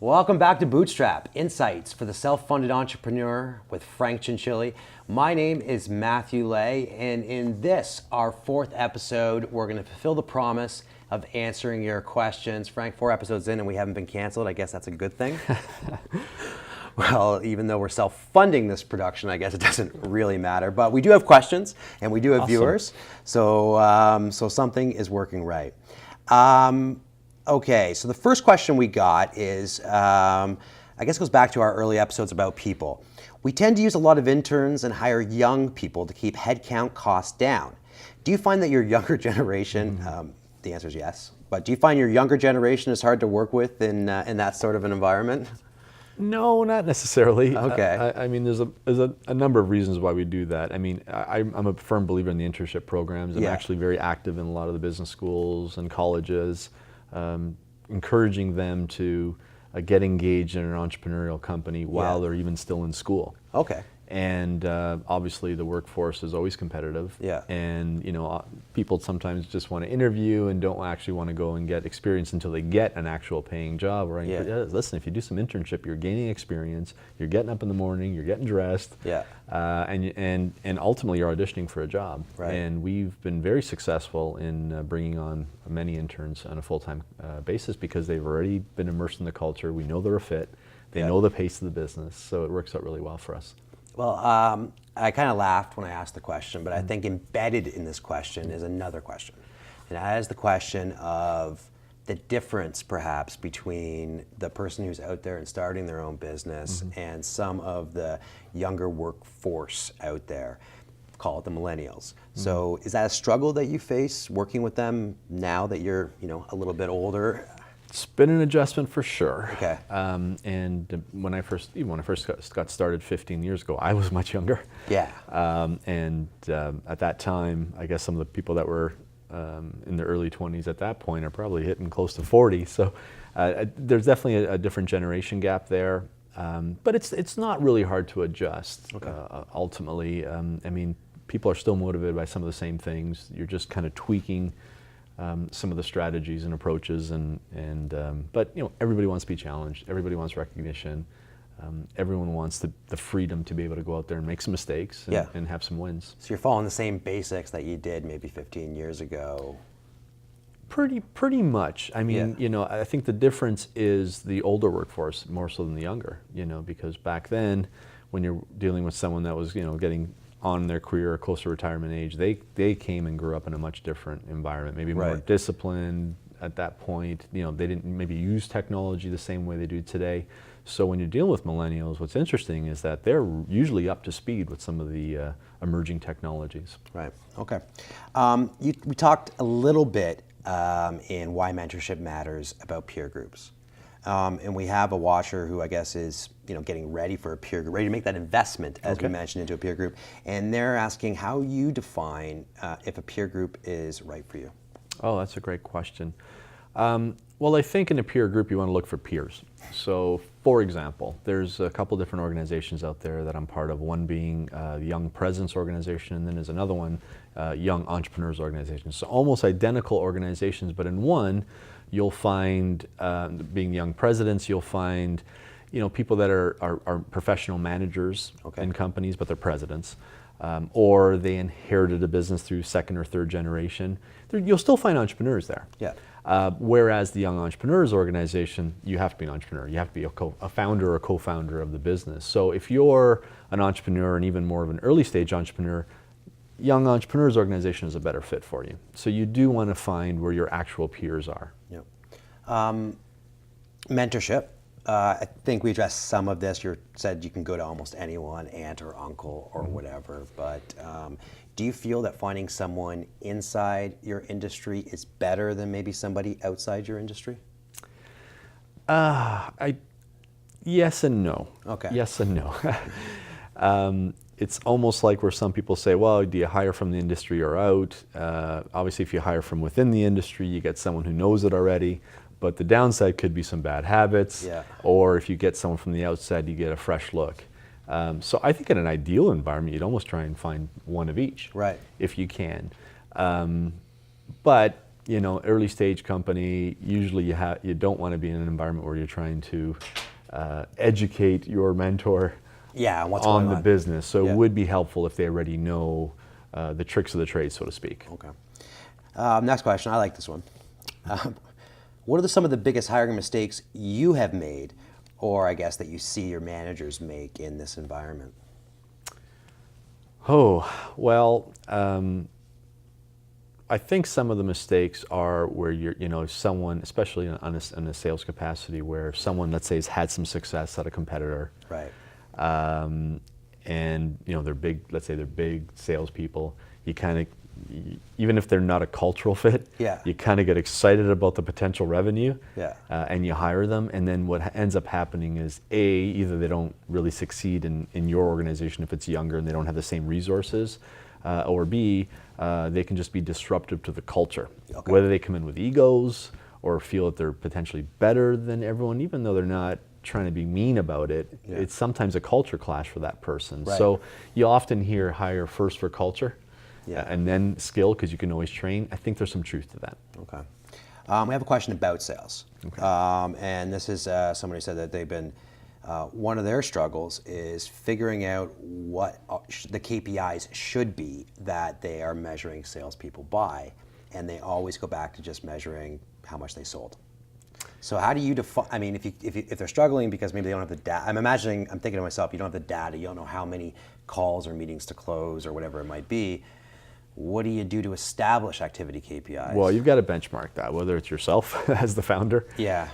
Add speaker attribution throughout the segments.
Speaker 1: Welcome back to Bootstrap, Insights for the Self-Funded Entrepreneur with Frank Cianciulli. My name is Matthew Lay, and in this, our fourth episode, we're going to fulfill the promise of answering your questions. Frank, 4 episodes in and we haven't been canceled. I guess that's a good thing. Well, even though we're self-funding this production, I guess it doesn't really matter. But we do have questions and we do have viewers, so something is working right. Okay, so the first question we got is, I guess it goes back to our early episodes about people. We tend to use a lot of interns and hire young people to keep headcount costs down. Do you find that your younger generation, the answer is yes, but do you find your younger generation is hard to work with in that sort of an environment?
Speaker 2: No, not necessarily.
Speaker 1: Okay.
Speaker 2: I mean, there's a number of reasons why we do that. I mean, I'm a firm believer in the internship programs. I'm actually very active in a lot of the business schools and colleges, encouraging them to get engaged in an entrepreneurial company while they're even still in school.
Speaker 1: Okay.
Speaker 2: And obviously the workforce is always competitive.
Speaker 1: Yeah.
Speaker 2: And people sometimes just want to interview and don't actually want to go and get experience until they get an actual paying job. Right?
Speaker 1: Yeah.
Speaker 2: But listen, if you do some internship, you're gaining experience. You're getting up in the morning. You're getting dressed.
Speaker 1: Yeah.
Speaker 2: And ultimately you're auditioning for a job.
Speaker 1: Right.
Speaker 2: And we've been very successful in bringing on many interns on a full-time basis because they've already been immersed in the culture. We know they're a fit. They know the pace of the business, so it works out really well for us.
Speaker 1: Well, I kind of laughed when I asked the question, but I think embedded in this question is another question. And that is the question of the difference, perhaps, between the person who's out there and starting their own business and some of the younger workforce out there. Call it the millennials. So is that a struggle that you face working with them now that you're, a little bit older?
Speaker 2: It's been an adjustment for sure.
Speaker 1: Okay.
Speaker 2: And when I first got started 15 years ago, I was much younger.
Speaker 1: Yeah.
Speaker 2: At that time, I guess some of the people that were in their early 20s at that point are probably hitting close to 40. So there's definitely a different generation gap there. But it's not really hard to adjust.
Speaker 1: Okay.
Speaker 2: Ultimately, I mean, people are still motivated by some of the same things. You're just kind of tweaking some of the strategies and approaches, but everybody wants to be challenged. Everybody wants recognition. Everyone wants the freedom to be able to go out there and make some mistakes and have some wins.
Speaker 1: So you're following the same basics that you did maybe 15 years ago.
Speaker 2: Pretty much. I mean, I think the difference is the older workforce more so than the younger. Because back then, when you're dealing with someone that was getting on their career or close to retirement age, they came and grew up in a much different environment, maybe more disciplined at that point. They didn't maybe use technology the same way they do today. So when you're dealing with millennials, what's interesting is that they're usually up to speed with some of the emerging technologies.
Speaker 1: Right, okay. We talked a little bit in why mentorship matters about peer groups. And we have a watcher who I guess is getting ready for a peer group, ready to make that investment, as we mentioned, into a peer group. And they're asking how you define if a peer group is right for you.
Speaker 2: Oh, that's a great question. Well, I think in a peer group you want to look for peers. So, for example, there's a couple different organizations out there that I'm part of, one being the Young Presidents Organization, and then there's another one, Young Entrepreneurs Organization. So almost identical organizations, but in one, you'll find, being Young Presidents, you'll find people that are professional managers in companies, but they're presidents. Or they inherited a business through second or third generation. You'll still find entrepreneurs there.
Speaker 1: Yeah.
Speaker 2: Whereas the Young Entrepreneurs Organization, you have to be an entrepreneur. You have to be a founder or co-founder of the business. So if you're an entrepreneur and even more of an early stage entrepreneur, Young Entrepreneurs Organization is a better fit for you. So you do want to find where your actual peers are.
Speaker 1: Yep. Mentorship. I think we addressed some of this. You said you can go to almost anyone, aunt or uncle or whatever, but do you feel that finding someone inside your industry is better than maybe somebody outside your industry?
Speaker 2: Yes and no.
Speaker 1: Okay.
Speaker 2: Yes and no. It's almost like where some people say, well, do you hire from the industry or out? Obviously, if you hire from within the industry, you get someone who knows it already. But the downside could be some bad habits, or if you get someone from the outside, you get a fresh look. So I think in an ideal environment, you'd almost try and find one of each, if you can. But early stage company, usually you don't want to be in an environment where you're trying to educate your mentor
Speaker 1: what's
Speaker 2: on
Speaker 1: going
Speaker 2: the
Speaker 1: on.
Speaker 2: business. So
Speaker 1: Yeah.
Speaker 2: it would be helpful if they already know the tricks of the trade, so to speak.
Speaker 1: Okay. Next question. I like this one. What are some of the biggest hiring mistakes you have made, or I guess that you see your managers make in this environment?
Speaker 2: Oh, well, I think some of the mistakes are where someone, especially in a sales capacity, where someone, let's say, has had some success at a competitor,
Speaker 1: Right.
Speaker 2: and they're big. Let's say they're big salespeople. You kind of, even if they're not a cultural fit,
Speaker 1: Yeah.
Speaker 2: you kind of get excited about the potential revenue,
Speaker 1: Yeah.
Speaker 2: and you hire them. And then what ends up happening is either they don't really succeed in your organization if it's younger and they don't have the same resources, or B, they can just be disruptive to the culture.
Speaker 1: Okay.
Speaker 2: Whether they come in with egos or feel that they're potentially better than everyone, even though they're not trying to be mean about it,
Speaker 1: Yeah.
Speaker 2: it's sometimes a culture clash for that person.
Speaker 1: Right.
Speaker 2: So you often hear hire first for culture,
Speaker 1: Yeah.
Speaker 2: and then skill, because you can always train. I think there's some truth to that.
Speaker 1: Okay. We have a question about sales.
Speaker 2: Okay.
Speaker 1: And this is somebody said that they've been, one of their struggles is figuring out what the KPIs should be that they are measuring salespeople by. And they always go back to just measuring how much they sold. So how do you define, I mean, if they're struggling because maybe they don't have the data, I'm thinking to myself, you don't have the data, you don't know how many calls or meetings to close or whatever it might be. What do you do to establish activity KPIs?
Speaker 2: Well, you've got to benchmark that, whether it's yourself as the founder,
Speaker 1: Yeah.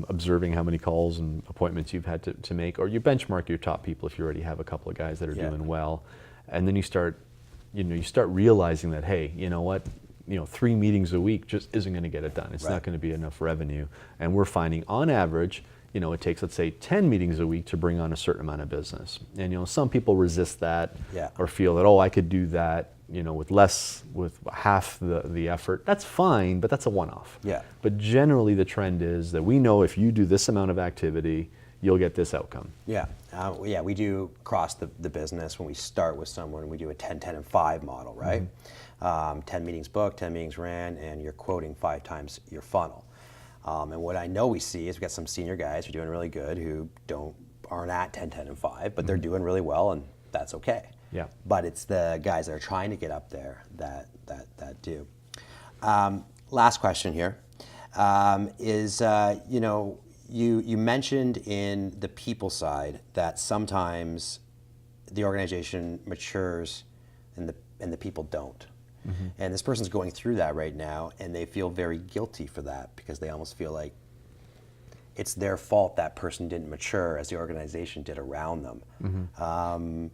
Speaker 2: Observing how many calls and appointments you've had to make, or you benchmark your top people if you already have a couple of guys that are
Speaker 1: Yeah.
Speaker 2: doing well, and then you start realizing that, hey, you know what, 3 meetings a week just isn't going to get it done. It's
Speaker 1: Right.
Speaker 2: not going to be enough revenue, and we're finding on average, it takes, let's say, 10 meetings a week to bring on a certain amount of business. And some people resist that,
Speaker 1: Yeah.
Speaker 2: or feel that, oh, I could do that, with half the effort. That's fine, but that's a one-off.
Speaker 1: Yeah.
Speaker 2: But generally the trend is that we know if you do this amount of activity, you'll get this outcome.
Speaker 1: Yeah, we do across the business. When we start with someone, we do a 10, 10, and 5 model, right? 10 meetings booked, 10 meetings ran, and you're quoting 5 times your funnel. And what I know we see is we've got some senior guys who are doing really good who aren't at 10, 10, and 5, but they're doing really well, and that's okay.
Speaker 2: Yeah.
Speaker 1: But it's the guys that are trying to get up there that do. Last question here is you mentioned in the people side that sometimes the organization matures and the people don't. Mm-hmm. And this person's going through that right now, and they feel very guilty for that because they almost feel like it's their fault that person didn't mature as the organization did around them. Mm-hmm.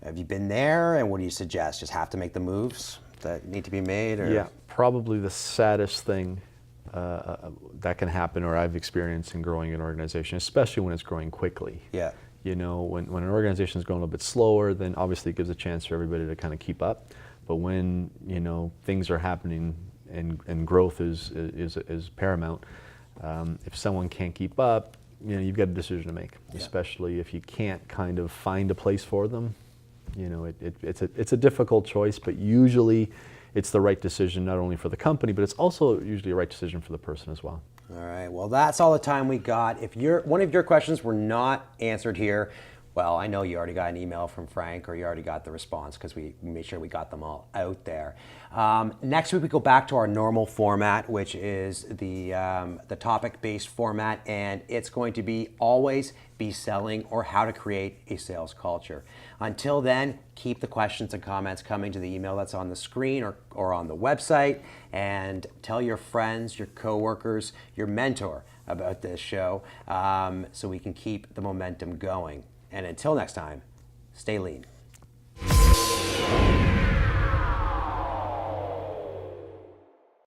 Speaker 1: Have you been there, and what do you suggest? Just have to make the moves that need to be made? Or?
Speaker 2: Yeah, probably the saddest thing that can happen, or I've experienced in growing an organization, especially when it's growing quickly.
Speaker 1: Yeah.
Speaker 2: When an organization is going a little bit slower, then obviously it gives a chance for everybody to kind of keep up. But when things are happening and growth is paramount, if someone can't keep up, you've got a decision to make. Yeah. Especially if you can't kind of find a place for them. It's a difficult choice, but usually it's the right decision not only for the company, but it's also usually a right decision for the person as well.
Speaker 1: All right, well, that's all the time we got. If one of your questions were not answered here, well, I know you already got an email from Frank, or you already got the response because we made sure we got them all out there. Next week we go back to our normal format, which is the topic-based format, and it's going to be always be selling or how to create a sales culture. Until then, keep the questions and comments coming to the email that's on the screen or on the website, and tell your friends, your coworkers, your mentor about this show so we can keep the momentum going. And until next time, stay lean.